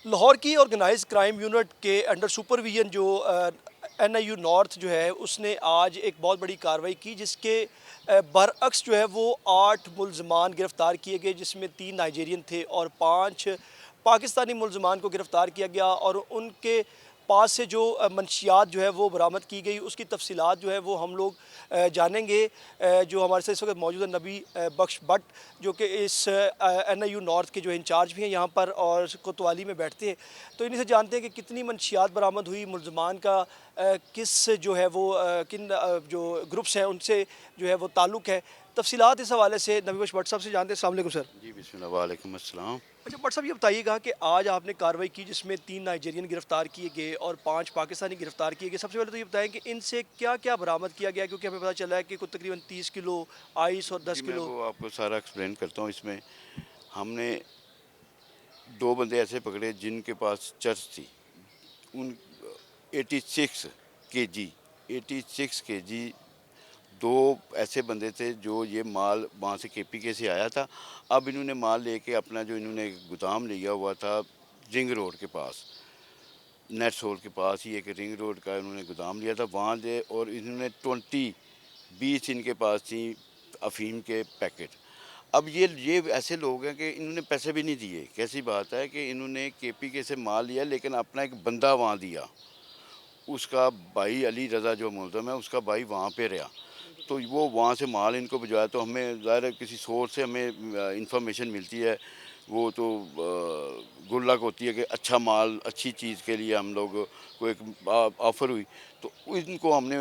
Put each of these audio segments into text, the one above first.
لاہور کی organise crime unit کے under supervision جو NIU نارتھ جو ہے اس نے آج ایک بہت بڑی کارروائی کی، جس کے برعکس جو ہے وہ 8 ملزمان گرفتار کیے گئے، جس میں 3 نائجیرین تھے اور 5 پاکستانی ملزمان کو گرفتار کیا گیا، اور ان کے پاس سے جو منشیات جو ہے وہ برآمد کی گئی، اس کی تفصیلات جو ہے وہ ہم لوگ جانیں گے۔ جو ہمارے ساتھ اس وقت موجود ہے نبی بخش بٹ، جو کہ اس NIU نارتھ کے جو انچارج بھی ہیں یہاں پر اور کوتوالی میں بیٹھتے ہیں، تو انہیں سے جانتے ہیں کہ کتنی منشیات برآمد ہوئی، ملزمان کا کس جو ہے وہ کن جو گروپس ہیں ان سے جو ہے وہ تعلق ہے۔ تفصیلات اس حوالے سے نبی بخش بٹ صاحب سے جانتے ہیں۔ السلام علیکم سر۔ جی بسم اللہ، وعلیکم السلام۔ اچھا بٹ صاحب، یہ بتائیے گا کہ آج آپ نے کارروائی کی جس میں 3 نائجیرین گرفتار کیے گئے اور 5 پاکستانی گرفتار کیے گئے، سب سے پہلے تو یہ بتائیں کہ ان سے کیا کیا برآمد کیا گیا، کیونکہ ہمیں پتہ چلا ہے کہ کوئی تقریباً 30 کلو آئس اور جی 10 میں کلو وہ آپ کو سارا ایکسپلین کرتا ہوں۔ اس میں ہم نے 2 بندے ایسے پکڑے جن کے پاس چرس تھی، ان 86 کے جی 2 ایسے بندے تھے جو یہ مال وہاں سے KPK سے آیا تھا۔ اب انہوں نے مال لے کے اپنا جو انہوں نے گودام لیا ہوا تھا رنگ روڈ کے پاس، نیٹ سول کے پاس ہی ایک رنگ روڈ کا انہوں نے گودام لیا تھا وہاں دے، اور انہوں نے 20 ان کے پاس تھیں افیم کے پیکٹ۔ اب یہ ایسے لوگ ہیں کہ انہوں نے پیسے بھی نہیں دیے۔ کیسی بات ہے کہ انہوں نے KPK سے مال لیا لیکن اپنا ایک بندہ وہاں دیا، اس کا بھائی علی رضا جو ملزم ہے اس کا بھائی وہاں پہ رہا، تو وہ وہاں سے مال ان کو بھجوایا۔ تو ہمیں ظاہر ہے کسی سورس سے ہمیں انفارمیشن ملتی ہے، وہ تو گڈ لک ہوتی ہے کہ اچھا مال اچھی چیز کے لیے ہم لوگ کو ایک آفر ہوئی، تو ان کو ہم نے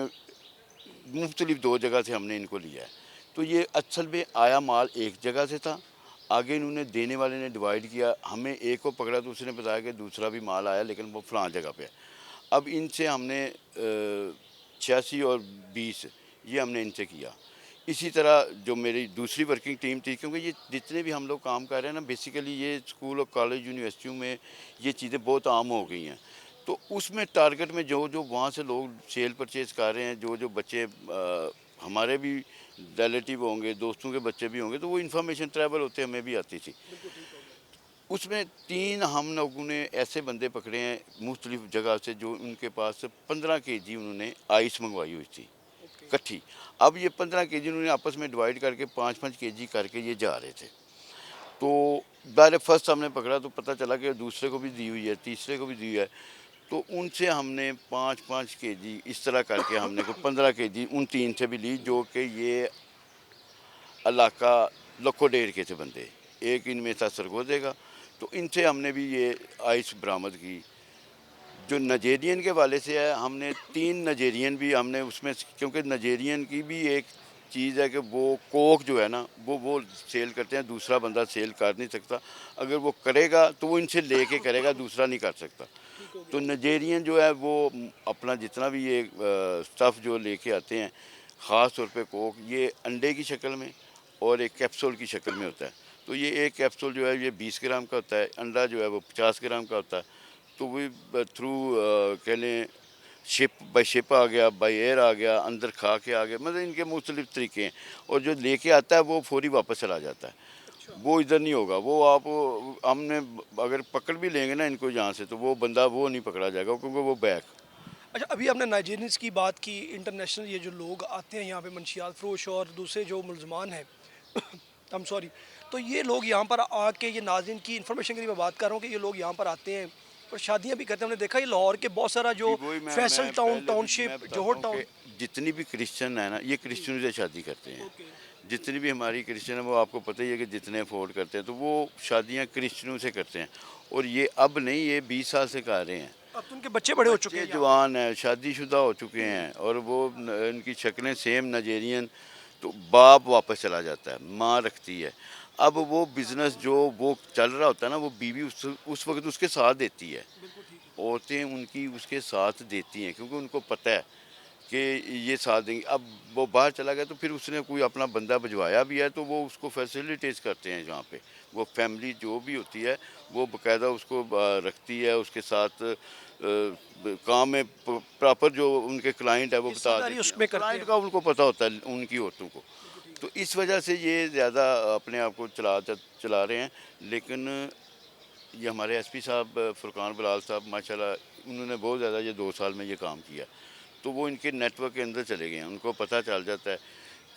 مختلف 2 جگہ سے ہم نے ان کو لیا ہے۔ تو یہ اصل میں آیا مال ایک جگہ سے تھا، آگے انہوں نے دینے والے نے ڈیوائیڈ کیا، ہمیں ایک کو پکڑا تو اس نے بتایا کہ دوسرا بھی مال آیا لیکن وہ فلاں جگہ پہ ہے۔ اب ان سے ہم نے 86 اور 20 یہ ہم نے ان سے کیا۔ اسی طرح جو میری دوسری ورکنگ ٹیم تھی، کیونکہ یہ جتنے بھی ہم لوگ کام کر رہے ہیں نا، بیسیکلی یہ اسکول اور کالج یونیورسٹیوں میں یہ چیزیں بہت عام ہو گئی ہیں، تو اس میں ٹارگٹ میں جو وہاں سے لوگ سیل پرچیز کر رہے ہیں، جو بچے ہمارے بھی ریلیٹیو ہوں گے، دوستوں کے بچے بھی ہوں گے، تو وہ انفارمیشن ٹریول ہوتے ہمیں بھی آتی تھی۔ اس میں 3 ہم لوگوں نے ایسے بندے پکڑے ہیں مختلف جگہ سے، جو ان کے پاس 15 kg انہوں نے آئس منگوائی ہوئی تھی کٹھی۔ اب یہ 15 kg انہوں نے آپس میں ڈیوائیڈ کر کے 5-5 kg کر کے یہ جا رہے تھے۔ تو ڈائریکٹ فرسٹ ہم نے پکڑا تو پتہ چلا کہ دوسرے کو بھی دی ہوئی ہے، تیسرے کو بھی دی ہوئی ہے، تو ان سے ہم نے 5-5 kg اس طرح کر کے ہم نے کوئی 15 kg ان 3 سے بھی لی، جو کہ یہ علاقہ لکھو ڈیر کے تھے بندے، ایک ان میں تھا سرگودے کا، تو ان سے ہم نے بھی یہ آئس برآمد کی۔ جو نائجیرین کے والے سے ہے، ہم نے 3 نائجیرین بھی ہم نے اس میں، کیونکہ نائجیرین کی بھی ایک چیز ہے کہ وہ کوک جو ہے نا وہ سیل کرتے ہیں، دوسرا بندہ سیل کر نہیں سکتا، اگر وہ کرے گا تو وہ ان سے لے کے کرے گا، دوسرا نہیں کر سکتا۔ تو نائجیرین جو ہے وہ اپنا جتنا بھی یہ سٹف جو لے کے آتے ہیں، خاص طور پہ کوک، یہ انڈے کی شکل میں اور ایک کیپسول کی شکل میں ہوتا ہے۔ تو یہ ایک کیپسول جو ہے یہ 20 گرام کا ہوتا ہے، انڈا جو ہے وہ 50 گرام کا ہوتا ہے۔ تو وہ تھرو کہہ لیں شپ بائی شپ آ گیا، بائی ایئر آ گیا، اندر کھا کے آ گیا، مطلب ان کے مختلف طریقے ہیں، اور جو لے کے آتا ہے وہ فوری واپس چلا جاتا ہے، وہ ادھر نہیں ہوگا۔ وہ آپ ہم نے اگر پکڑ بھی لیں گے نا ان کو یہاں سے، تو وہ بندہ وہ نہیں پکڑا جائے گا، کیونکہ وہ بیک۔ اچھا، ابھی آپ نے نائجیرینس کی بات کی، انٹرنیشنل یہ جو لوگ آتے ہیں یہاں پہ منشیات فروش اور دوسرے جو ملزمان ہیں تو یہ لوگ یہاں پر آ کے، یہ ناظرین کی انفارمیشن کے لیے میں بات کر رہا ہوں کہ یہ لوگ یہاں پر آتے ہیں اور شادیاں بھی کرتے ہیں۔ ہم نے دیکھا یہ لاہور کے بہت سارا جی جو وہی فیصل میں ٹاؤن، پہلے ٹاؤن بھی میں شپ، بتاتا جوہر ہوں ٹاؤن۔ کہ جتنی بھی کرسچن ہیں نا، یہ کرسچنوں سے شادی کرتے ہیں، جتنی بھی ہماری کرسچن ہیں، وہ آپ کو پتہ ہی ہے کہ جتنے افورڈ کرتے ہیں، تو وہ شادیاں کرسچنوں سے کرتے ہیں، اور یہ اب نہیں، یہ 20 سال سے کر رہے ہیں۔ اب تو ان کے بچے بڑے ہو چکے بچے ہیں یہاں پہ۔ جوان ہیں، شادی شدہ ہو چکے ہیں، اور وہ ان کی شکلیں سیم نائجیرین، تو باپ واپس چلا جاتا ہے، ماں رکھتی ہے۔ اب وہ بزنس جو وہ چل رہا ہوتا ہے نا، وہ بیوی اس وقت اس کے ساتھ دیتی ہے، عورتیں ان کی اس کے ساتھ دیتی ہیں، کیونکہ ان کو پتہ ہے کہ یہ ساتھ دیں گے۔ اب وہ باہر چلا گیا تو پھر اس نے کوئی اپنا بندہ بھجوایا بھی ہے، تو وہ اس کو فیسیلیٹیز کرتے ہیں جہاں پہ وہ فیملی جو بھی ہوتی ہے، وہ باقاعدہ اس کو رکھتی ہے، اس کے ساتھ کام میں پراپر جو ان کے کلائنٹ ہے وہ حصہ بتا داری دیتی اس ہیں، میں کرتے کلائنٹ ہیں۔ کا ان کو پتہ ہوتا ہے ان کی عورتوں کو، تو اس وجہ سے یہ زیادہ اپنے آپ کو چلا رہے ہیں۔ لیکن یہ ہمارے ایس پی صاحب فرقان بلال صاحب ماشاءاللہ انہوں نے بہت زیادہ یہ 2 سال میں یہ کام کیا، تو وہ ان کے نیٹ ورک کے اندر چلے گئے ہیں، ان کو پتہ چل جاتا ہے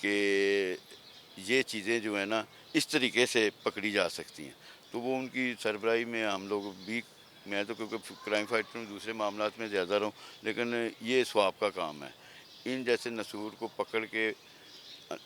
کہ یہ چیزیں جو ہیں نا اس طریقے سے پکڑی جا سکتی ہیں، تو وہ ان کی سربراہی میں ہم لوگ بھی، میں تو کیونکہ کرائم فائٹر میں دوسرے معاملات میں زیادہ رہوں، لیکن یہ ثواب کا کام ہے، ان جیسے نسور کو پکڑ کے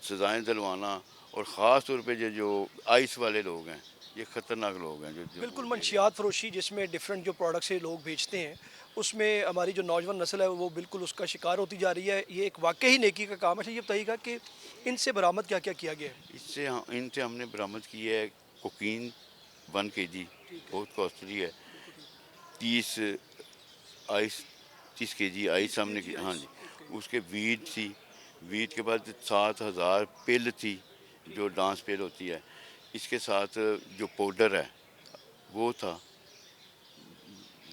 سزائیں دلوانا، اور خاص طور پہ یہ جو آئس والے لوگ ہیں یہ خطرناک لوگ ہیں جو بالکل وہ لے رہے ہیں۔ منشیات فروشی جس میں ڈفرینٹ جو پروڈکٹس یہ لوگ بیچتے ہیں، اس میں ہماری جو نوجوان نسل ہے وہ بالکل اس کا شکار ہوتی جا رہی ہے، یہ ایک واقعی نیکی کا کام ہے۔ اچھا یہ بتائیے گا کہ ان سے برآمد کیا کیا کیا گیا ہے؟ اس سے ان سے ہم نے برآمد کی ہے کوکین 1 kg، ٹھیک ہے، بہت کاسٹلی ہے، بالکل ٹھیک ہے۔ 30 آئس 30 kg آئس 30 ہم کے نے جی ہاں آئس، جی، اوکے۔ اس کے ویٹ تھی، ویٹ کے بعد 7,000 پل تھی جو ڈانس پل ہوتی ہے، اس کے ساتھ جو پاؤڈر ہے وہ تھا،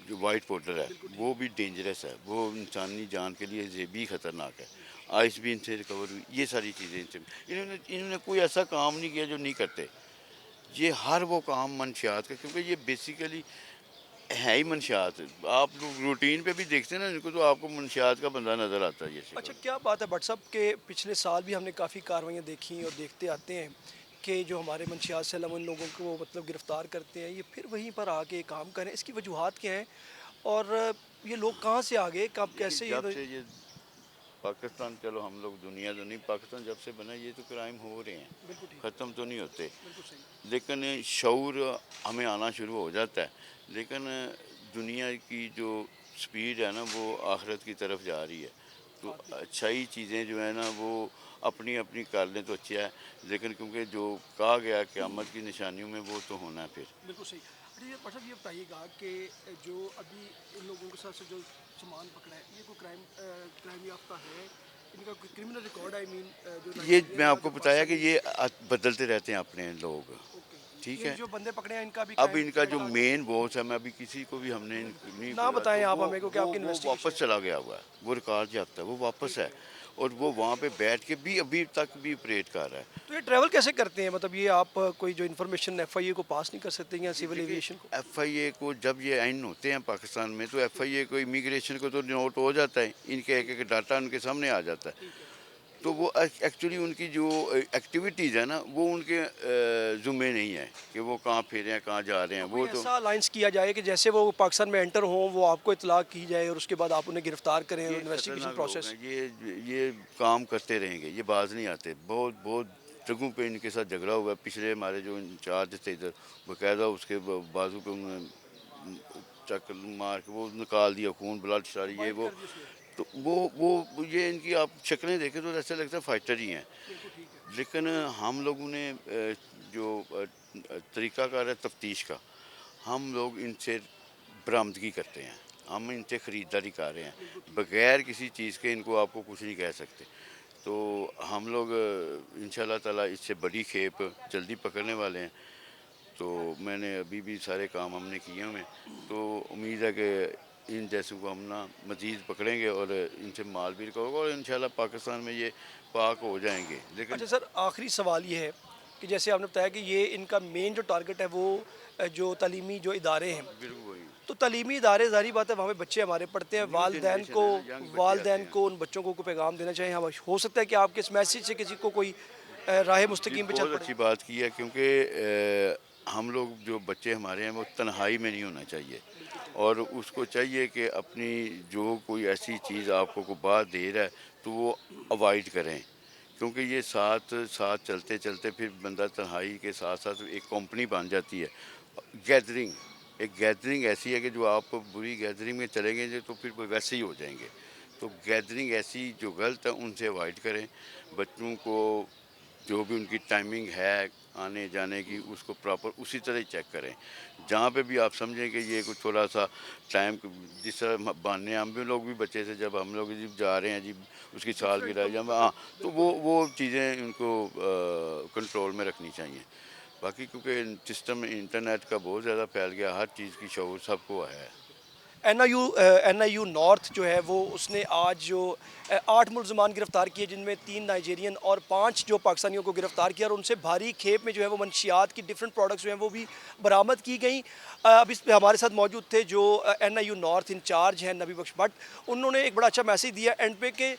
جو وائٹ پاؤڈر ہے بالکل ٹھیک وہ ہے۔ بھی ڈینجرس ہے، وہ انسانی جان کے لیے یہ بھی خطرناک ہے، آئس بھی ان سے ریکور ہوئی، یہ ساری چیزیں ان سے انہوں نے کوئی ایسا کام نہیں کیا جو نہیں کرتے، یہ ہر وہ کام منشیات کا، کیونکہ یہ بیسیکلی ہے ہی منشیات، آپ لوگ روٹین پہ بھی دیکھتے ہیں نا ان کو تو آپ کو منشیات کا بندہ نظر آتا ہے یہ اچھا شکل۔ کیا بات ہے بٹ صاحب کہ پچھلے سال بھی ہم نے کافی کارروائیاں دیکھی اور دیکھتے آتے ہیں کہ جو ہمارے منشیات سے ہم ان لوگوں کو مطلب گرفتار کرتے ہیں، یہ پھر وہیں پر آ کے کام کریں، اس کی وجوہات کیا ہیں؟ اور یہ لوگ کہاں سے آگے کب دیکھیے کیسے جب سے یہ پاکستان، چلو ہم لوگ دنیا تو نہیں، پاکستان جب سے بنا یہ تو کرائم ہو رہے ہیں، بالکل ٹھیک، ختم تو نہیں ہوتے، بالکل صحیح، لیکن شعور ہمیں آنا شروع ہو جاتا ہے، لیکن دنیا کی جو سپیڈ ہے نا وہ آخرت کی طرف جا رہی ہے، تو بات بھی اچھائی چیزیں جو ہیں نا وہ اپنی اپنی کر لیں تو اچھا ہے، لیکن کیونکہ جو کہا گیا قیامت کی نشانیوں میں وہ تو ہونا ہے پھر۔ بالکل صحیح۔ اچھا یہ مطلب یہ بتائیے گا کہ جو ابھی ان لوگوں کے ساتھ سے جو سامان پکڑا ہے یہ کوئی کرائم یافتہ ہے، ان کا کوئی کرمنل ریکارڈ ہے؟ آئی مین جو یہ میں نائجیرین یا آپ کو جو بتایا کہ پاکستانی؟ یہ بدلتے رہتے ہیں اپنے لوگ، اوکے، ٹھیک یہ ہے، جو بندے پکڑے ہیں ان کا بھی اب کرائم ان کا جو ریکارڈ؟ مین باس ہے، میں ابھی کسی کو بھی ہم نے نہیں نہ بولا، تو بتائیں آپ وہ ہمیں کیونکہ آپ وہ کی وہ انویسٹیگیشن واپس ہے۔ چلا گیا ہوا ہے، وہ ریکارڈ جاتا ہے وہ واپس ٹھیک ہے، ہے، اور وہ وہاں پہ بیٹھ کے بھی ابھی تک بھی آپریٹ کر رہا ہے۔ تو یہ ٹریول کیسے کرتے ہیں؟ مطلب یہ آپ کوئی جو انفارمیشن ایف آئی اے کو پاس نہیں کر سکتے یا یہ سول دیکھیں ایویشن کو؟ ایف آئی اے کو جب یہ عین ہوتے ہیں پاکستان میں، تو ایف آئی اے کو امیگریشن کو تو نوٹ ہو جاتا ہے، ان کے ایک ایک ڈاٹا ان کے سامنے آ جاتا ہے، ٹھیک ہے، تو وہ ایکچولی ان کی جو ایکٹیویٹیز ہے نا وہ ان کے ذمے نہیں ہے کہ وہ کہاں پھیرے ہیں کہاں جا رہے ہیں، تو کوئی وہ تو ایسا الائنس کیا جائے کہ جیسے وہ پاکستان میں انٹر ہوں وہ آپ کو اطلاع کی جائے اور اس کے بعد آپ انہیں گرفتار کریں اور یہ انویسٹیگیشن خطرناک لوگ پروسیس؟ ہیں، یہ کام کرتے رہیں گے، یہ باز نہیں آتے، بہت بہت جگہوں پہ ان کے ساتھ جھگڑا ہوا ہے، پچھلے ہمارے جو انچارج تھے ادھر باقاعدہ اس کے بازو پہ انہوں نے چک مار کے وہ نکال دیا، خون بلڈ ساری یہ بائٹ وہ، کر دی اس نے؟ تو وہ یہ ان کی آپ شکلیں دیکھیں تو ایسا لگتا ہے فائٹر ہی ہیں، بالکل ٹھیک ہے، لیکن ہم لوگوں نے جو طریقہ کار ہے تفتیش کا، ہم لوگ ان سے برآمدگی کرتے ہیں، ہم ان سے خریداری کر رہے بالکل ہیں ٹھیک ہے۔ بغیر کسی چیز کے، ان کو آپ کو کچھ نہیں کہہ سکتے، تو ہم لوگ ان شاء اللہ تعالیٰ اس سے بڑی کھیپ جلدی پکڑنے والے ہیں، تو میں نے ابھی بھی سارے کام ہم نے کیے ہوئے ہیں، تو امید ہے کہ ان جیسوں کو ہم نا مزید پکڑیں گے اور ان سے مال بھی ریکور ہوگا، اور انشاءاللہ پاکستان میں یہ پاک ہو جائیں گے، لیکن اچھا سر آخری سوال یہ ہے کہ جیسے آپ نے بتایا کہ یہ ان کا مین جو ٹارگٹ ہے وہ جو تعلیمی جو ادارے ہیں، بالکل وہی تو تعلیمی ادارے ظاہری بات ہے وہاں پہ بچے ہمارے پڑھتے ہیں، نیو جنریشن ہے نا، ینگ بچے آتے والدین ہیں۔ کو ان بچوں کو کوئی پیغام دینا چاہیے؟ ہاں ہو سکتا ہے کہ آپ کے اس میسیج سے کسی کو کوئی راہ جی مستقیم پہ چل بہت پڑے۔ اچھی بات کی ہے، کیونکہ ہم لوگ جو بچے ہمارے ہیں وہ تنہائی میں نہیں ہونا چاہیے، بالکل ٹھیک اور اس کو چاہیے کہ اپنی جو کوئی ایسی چیز آپ کو کوئی بات دے رہا ہے تو وہ اوائڈ کریں، کیونکہ یہ ساتھ ساتھ چلتے چلتے پھر بندہ تنہائی کے ساتھ ساتھ ایک کمپنی بن جاتی ہے، گیدرنگ، ایک گیدرنگ ایسی ہے کہ جو آپ بری گیدرنگ میں چلیں گے تو پھر ویسے ہی ہو جائیں گے، تو گیدرنگ ایسی جو غلط ہے ان سے اوائڈ کریں، بچوں کو جو بھی ان کی ٹائمنگ ہے آنے جانے کی اس کو پراپر اسی طرح ہی چیک کریں، جہاں پہ بھی آپ سمجھیں کہ یہ کوئی تھوڑا سا ٹائم جس طرح باندھنے ہم بھی لوگ بھی بچے سے جب ہم لوگ جی جا رہے ہیں جی اس کی ڈفرینٹ سالگرہ یا مطلب تو بالکل وہ چیزیں ان کو کنٹرول میں رکھنی چاہیے، باقی کیونکہ سسٹم انٹرنیٹ کا بہت زیادہ پھیل گیا، ہر چیز کی شعور سب کو ہے۔ این آئی یو نارتھ جو ہے وہ اس نے آج جو 8 ملزمان گرفتار کیے، جن میں 3 نائجیرین اور 5 جو پاکستانیوں کو گرفتار کیا، اور ان سے بھاری کھیپ میں جو ہے وہ منشیات کی ڈفرینٹ پروڈکٹس جو ہیں وہ بھی برآمد کی گئیں۔ اب اس پہ ہمارے ساتھ موجود تھے جو N I U north incharge ہیں نبی بخش بٹ، انہوں نے ایک بڑا اچھا میسیج دیا اینڈ پہ کہ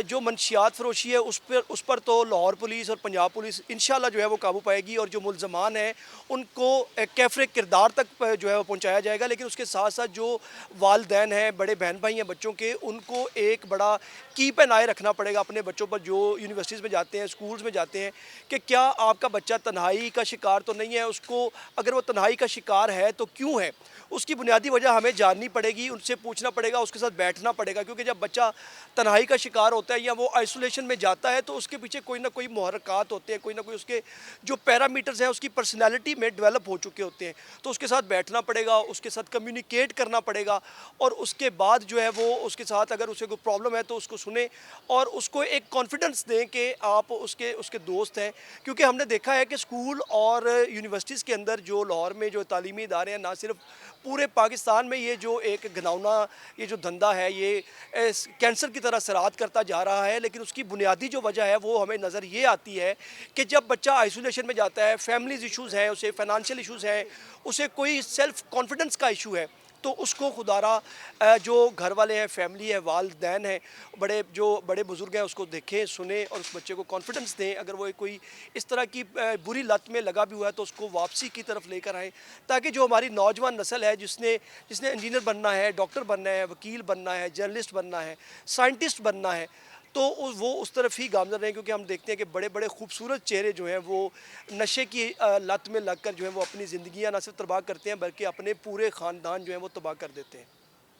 جو منشیات فروشی ہے اس پر تو لاہور پولیس اور پنجاب پولیس انشاءاللہ جو ہے وہ قابو پائے گی، اور جو ملزمان ہیں ان کو کیفر کردار تک جو ہے وہ پہنچایا جائے گا، لیکن اس کے ساتھ ساتھ جو والدین ہیں، بڑے بہن بھائی ہیں بچوں کے، ان کو ایک بڑا کیپ این آئی رکھنا پڑے گا اپنے بچوں پر جو یونیورسٹیز میں جاتے ہیں، اسکولز میں جاتے ہیں، کہ کیا آپ کا بچہ تنہائی کا شکار تو نہیں ہے، اس کو اگر وہ تنہائی کا شکار ہے تو کیوں ہے، اس کی بنیادی وجہ ہمیں جاننی پڑے گی، ان سے پوچھنا پڑے گا، اس کے ساتھ بیٹھنا پڑے گا، کیونکہ جب بچہ تنہائی کا شکار ہوتا ہے یا وہ آئسولیشن میں جاتا ہے تو اس کے پیچھے کوئی نہ کوئی محرکات ہوتے ہیں، کوئی نہ کوئی اس کے جو پیرامیٹرز ہیں اس کی پرسنالٹی میں ڈیولپ ہو چکے ہوتے ہیں، تو اس کے ساتھ بیٹھنا پڑے گا، اس کے ساتھ کمیونیکیٹ کرنا پڑے گا، اور اس کے بعد جو ہے وہ اس کے ساتھ اگر اسے کوئی پرابلم ہے تو اس کو سنیں اور اس کو ایک کانفیڈنس دیں کہ آپ اس کے دوست ہیں، کیونکہ ہم نے دیکھا ہے کہ اسکول اور یونیورسٹیز کے اندر جو لاہور میں جو تعلیمی ادارے ہیں، نہ صرف پورے پاکستان میں یہ جو ایک گھناؤنا یہ جو دھندا ہے یہ کینسر کی طرح سرایت کرتا جا رہا ہے، لیکن اس کی بنیادی جو وجہ ہے وہ ہمیں نظر یہ آتی ہے کہ جب بچہ آئسولیشن میں جاتا ہے، فیملیز ایشوز ہیں، اسے فائنانشیل ایشوز ہیں، اسے کوئی سیلف کانفیڈنس کا ایشو ہے، تو اس کو خدا را جو گھر والے ہیں، فیملی ہے، والدین ہیں، بڑے بزرگ ہیں، اس کو دیکھیں، سنیں اور اس بچے کو کانفیڈنس دیں۔ اگر وہ کوئی اس طرح کی بری لت میں لگا بھی ہوا ہے تو اس کو واپسی کی طرف لے کر آئیں، تاکہ جو ہماری نوجوان نسل ہے جس نے انجینئر بننا ہے، ڈاکٹر بننا ہے، وکیل بننا ہے، جرنلسٹ بننا ہے، سائنٹسٹ بننا ہے، تو وہ اس طرف ہی گامزن رہیں، کیونکہ ہم دیکھتے ہیں کہ بڑے بڑے خوبصورت چہرے جو ہیں وہ نشے کی لت میں لگ کر جو ہیں وہ اپنی زندگیاں نہ صرف تباہ کرتے ہیں بلکہ اپنے پورے خاندان جو ہیں وہ تباہ کر دیتے ہیں۔